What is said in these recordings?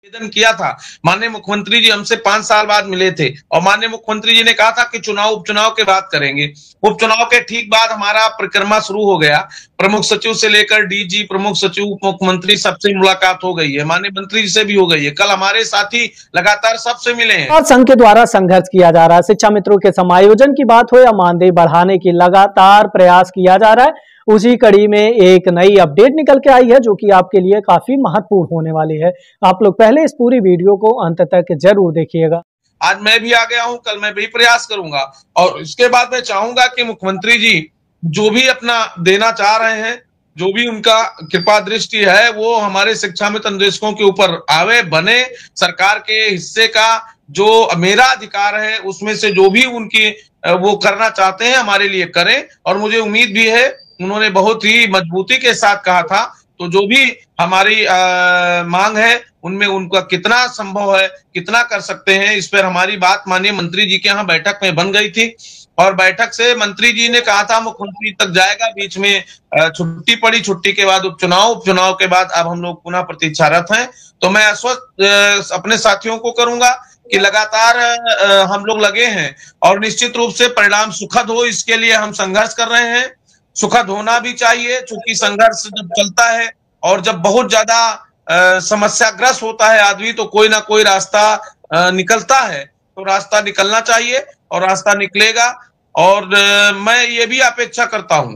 निवेदन किया था। माननीय मुख्यमंत्री जी हमसे 5 साल बाद मिले थे और माननीय मुख्यमंत्री जी ने कहा था कि उपचुनाव के बाद करेंगे। उपचुनाव के ठीक बाद हमारा परिक्रमा शुरू हो गया। प्रमुख सचिव से लेकर डीजी, प्रमुख सचिव, उप मुख्यमंत्री, सबसे मुलाकात हो गई है, माननीय मंत्री जी से भी हो गई है। कल हमारे साथी लगातार सबसे मिले हैं और संघ के द्वारा संघर्ष किया जा रहा है। शिक्षा मित्रों के समायोजन की बात हो या मानदेय बढ़ाने की लगातार प्रयास किया जा रहा है। उसी कड़ी में एक नई अपडेट निकल के आई है जो कि आपके लिए काफी महत्वपूर्ण होने वाली है। आप लोग पहले इस पूरी वीडियो को अंत तक जरूर देखिएगा। आज मैं भी आ गया हूं, कल मैं भी प्रयास करूंगा और इसके बाद मैं चाहूंगा कि मुख्यमंत्री जी जो भी अपना देना चाह रहे हैं, जो भी उनका कृपा दृष्टि है, वो हमारे शिक्षा मित्र निदेशकों के ऊपर आवे, बने। सरकार के हिस्से का जो मेरा अधिकार है उसमें से जो भी उनकी वो करना चाहते हैं हमारे लिए करें। और मुझे उम्मीद भी है, उन्होंने बहुत ही मजबूती के साथ कहा था, तो जो भी हमारी मांग है उनमें उनका कितना संभव है, कितना कर सकते हैं, इस पर हमारी बात माननीय मंत्री जी के यहाँ बैठक में बन गई थी। और बैठक से मंत्री जी ने कहा था मुख्यमंत्री तक जाएगा, बीच में छुट्टी पड़ी, छुट्टी के बाद उपचुनाव के बाद अब हम लोग पुनः प्रतीक्षारत हैं। तो मैं आश्वस्त अपने साथियों को करूंगा कि लगातार हम लोग लगे हैं और निश्चित रूप से परिणाम सुखद हो, इसके लिए हम संघर्ष कर रहे हैं। सुखद होना भी चाहिए, क्योंकि संघर्ष जब चलता है और जब बहुत ज्यादा समस्याग्रस्त होता है आदमी, तो कोई ना कोई रास्ता निकलता है। तो रास्ता निकलना चाहिए और रास्ता निकलेगा। और मैं ये भी अपेक्षा करता हूं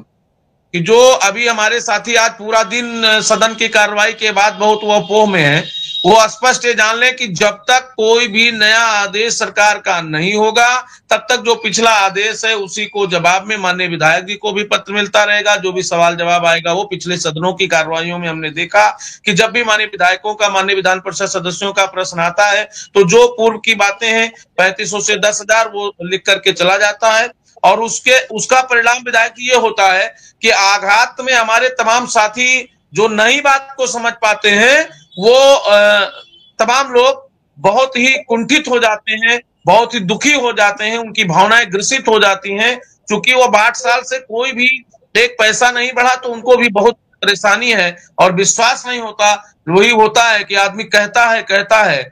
कि जो अभी हमारे साथी आज पूरा दिन सदन की कार्रवाई के बाद बहुत वो अपोह में है, वो स्पष्ट ये जान ले कि जब तक कोई भी नया आदेश सरकार का नहीं होगा, तब तक जो पिछला आदेश है उसी को जवाब में माननीय विधायक जी को भी पत्र मिलता रहेगा। जो भी सवाल जवाब आएगा वो पिछले सदनों की कार्रवाइयों में हमने देखा कि जब भी माननीय विधायकों का, माननीय विधान परिषद सदस्यों का प्रश्न आता है तो जो पूर्व की बातें हैं 3500 से 10,000 वो लिख करके चला जाता है। और उसका परिणाम विधायक ये होता है कि आघात में हमारे तमाम साथी जो नई बात को समझ पाते हैं, वो तमाम लोग बहुत ही कुंठित हो जाते हैं, बहुत ही दुखी हो जाते हैं, उनकी भावनाएं ग्रसित हो जाती हैं। क्योंकि वो 62 साल से कोई भी एक पैसा नहीं बढ़ा, तो उनको भी बहुत परेशानी है और विश्वास नहीं होता। वही होता है कि आदमी कहता है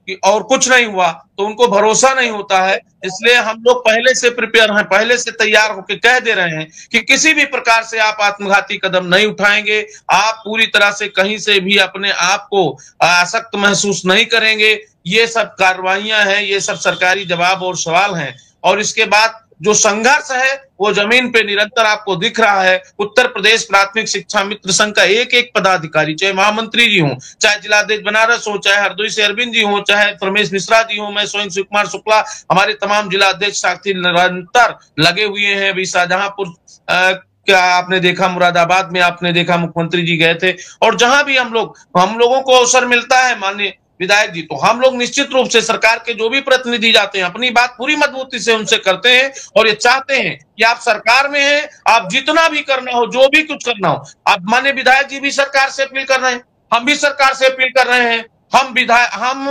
कि और कुछ नहीं हुआ, तो उनको भरोसा नहीं होता है। इसलिए हम लोग पहले से प्रिपेयर हैं, पहले से तैयार होकर कह दे रहे हैं कि किसी भी प्रकार से आप आत्मघाती कदम नहीं उठाएंगे, आप पूरी तरह से कहीं से भी अपने आप को आसक्त महसूस नहीं करेंगे। ये सब कार्रवाइयां हैं, ये सब सरकारी जवाब और सवाल हैं। और इसके बाद जो संघर्ष है वो जमीन पे निरंतर आपको दिख रहा है। उत्तर प्रदेश प्राथमिक शिक्षा मित्र संघ का एक एक पदाधिकारी, चाहे महामंत्री जी हो, चाहे जिलाध्यक्ष बनारस हो, चाहे हरदोई से अरविंद जी हो, चाहे रमेश मिश्रा जी हो, मैं स्वयं शिव कुमार शुक्ला, हमारे तमाम जिलाध्यक्ष साथी निरंतर लगे हुए हैं। अभी शाहजहांपुर क्या आपने देखा, मुरादाबाद में आपने देखा, मुख्यमंत्री जी गए थे। और जहां भी हम लोगों को अवसर मिलता है माननीय विधायक जी, तो हम लोग निश्चित रूप से सरकार के जो भी प्रतिनिधि जाते हैं अपनी बात पूरी मजबूती से उनसे करते हैं और ये चाहते हैं कि आप सरकार में हैं, आप जितना भी करना हो, जो भी कुछ करना हो, आप माननीय विधायक जी भी सरकार से अपील कर रहे हैं, हम भी सरकार से अपील कर रहे हैं। हम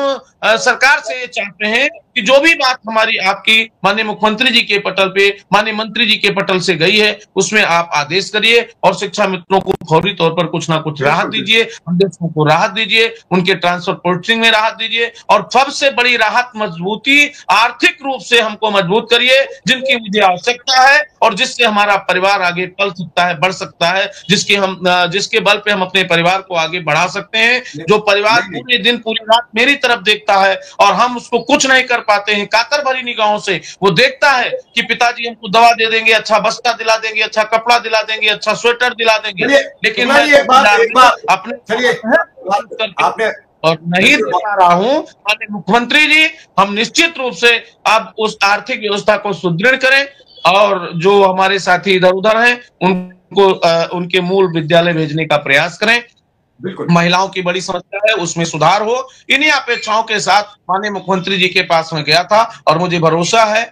सरकार से ये चाहते हैं कि जो भी बात हमारी आपकी माननीय मुख्यमंत्री जी के पटल पे, माननीय मंत्री जी के पटल से गई है, उसमें आप आदेश करिए और शिक्षा मित्रों को फौरी तौर पर कुछ ना कुछ राहत दीजिए, निदेशकों को राहत दीजिए, उनके ट्रांसफर पोस्टिंग में राहत दीजिए। और सबसे बड़ी राहत मजबूती, आर्थिक रूप से हमको मजबूत करिए, जिनकी मुझे आवश्यकता है और जिससे हमारा परिवार आगे पल सकता है, बढ़ सकता है, जिसके बल पे हम अपने परिवार को आगे बढ़ा सकते हैं। जो परिवार पूरे दिन पूरी रात मेरी तरफ देखता है और हम उसको कुछ नहीं कर पाते हैं, कातर भरी निगाहों से वो देखता है कि पिताजी हमको दवा दे देंगे, अच्छा बस्ता दिला देंगे, अच्छा कपड़ा दिला देंगे, अच्छा स्वेटर दिला देंगे, लेकिन मैं अपने और नहीं बता रहा हूं। माननीय मुख्यमंत्री जी, हम निश्चित रूप से अब उस आर्थिक व्यवस्था को सुदृढ़ करें और जो हमारे साथी इधर उधर हैं उनको उनके मूल विद्यालय भेजने का प्रयास करें। महिलाओं की बड़ी समस्या है, उसमें सुधार हो। इन्हीं अपेक्षाओं के साथ माननीय मुख्यमंत्री जी के पास में गया था और मुझे भरोसा है,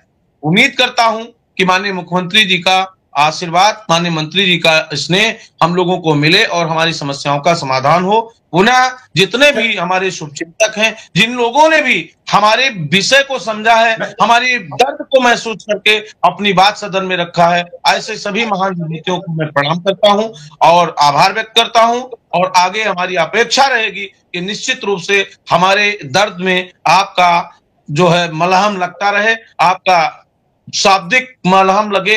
उम्मीद करता हूं कि माननीय मुख्यमंत्री जी का आशीर्वाद, माननीय मंत्री जी का स्नेह हम लोगों को मिले और हमारी समस्याओं का समाधान हो। पुनः जितने भी हमारे शुभचिंतक हैं, जिन लोगों ने भी हमारे विषय को समझा है, हमारी दर्द को महसूस करके अपनी बात सदन में रखा है, ऐसे सभी महान विभूतियों को मैं प्रणाम करता हूं और आभार व्यक्त करता हूं। और आगे हमारी अपेक्षा रहेगी कि निश्चित रूप से हमारे दर्द में आपका जो है मलहम लगता रहे, आपका शाब्दिक मलहम लगे।